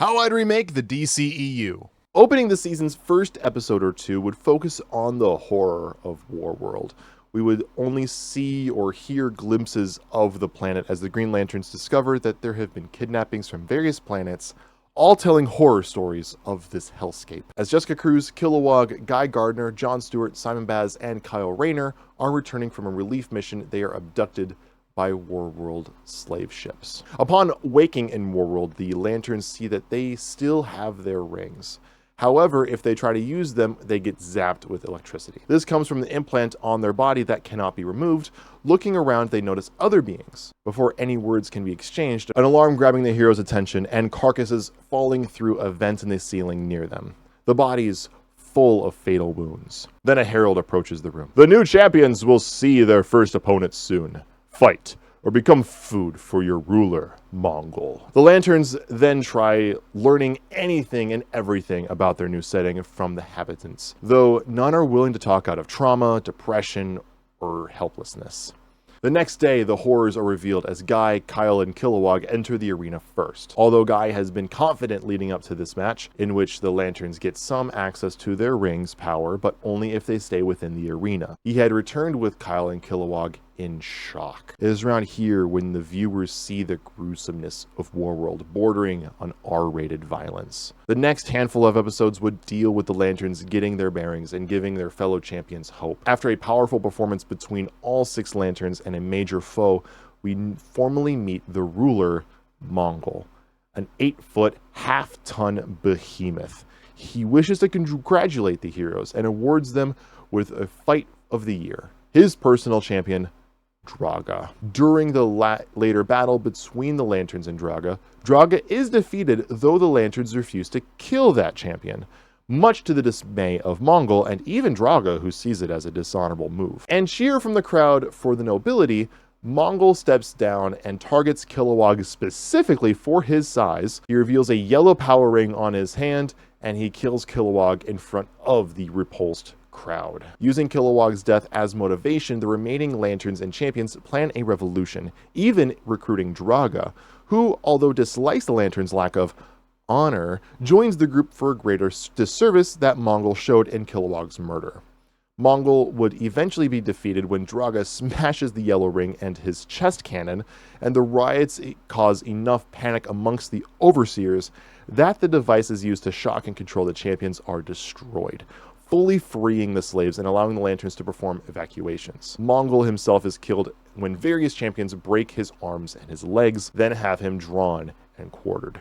How I'd remake the DCEU. Opening the season's first episode or two would focus on the horror of Warworld. We would only see or hear glimpses of the planet as the Green Lanterns discover that there have been kidnappings from various planets, all telling horror stories of this hellscape. As Jessica Cruz, Kilowog, Guy Gardner, Jon Stewart, Simon Baz, and Kyle Rayner are returning from a relief mission, they are abducted by Warworld slave ships. Upon waking in Warworld, the Lanterns see that they still have their rings. However, if they try to use them, they get zapped with electricity. This comes from the implant on their body that cannot be removed. Looking around, they notice other beings. Before any words can be exchanged, an alarm grabbing the hero's attention and carcasses falling through a vent in the ceiling near them. The bodies full of fatal wounds. Then a herald approaches the room. The new champions will see their first opponent soon. Fight, or become food for your ruler, Mongol. The Lanterns then try learning anything and everything about their new setting from the habitants, though none are willing to talk out of trauma, depression, or helplessness. The next day, the horrors are revealed as Guy, Kyle, and Kilowog enter the arena first. Although Guy has been confident leading up to this match, in which the Lanterns get some access to their ring's power, but only if they stay within the arena. He had returned with Kyle and Kilowog in shock. It is around here when the viewers see the gruesomeness of Warworld, bordering on R-rated violence. The next handful of episodes would deal with the Lanterns getting their bearings and giving their fellow champions hope. After a powerful performance between all 6 Lanterns and a major foe, we formally meet the ruler, Mongol, an 8-foot, half-ton behemoth. He wishes to congratulate the heroes and awards them with a fight of the year. His personal champion, Draga. During the later battle between the Lanterns and Draga, Draga is defeated, though the Lanterns refuse to kill that champion, much to the dismay of Mongol and even Draga, who sees it as a dishonorable move. And cheer from the crowd for the nobility, Mongol steps down and targets Kilowog specifically for his size. He reveals a yellow power ring on his hand, and he kills Kilowog in front of the repulsed crowd. Using Kilowog's death as motivation, the remaining Lanterns and champions plan a revolution, even recruiting Draga, who, although dislikes the Lanterns' lack of honor, joins the group for a greater disservice that Mongol showed in Kilowog's murder. Mongol would eventually be defeated when Draga smashes the yellow ring and his chest cannon, and the riots cause enough panic amongst the overseers that the devices used to shock and control the champions are destroyed, fully freeing the slaves and allowing the Lanterns to perform evacuations. Mongol himself is killed when various champions break his arms and his legs, then have him drawn and quartered.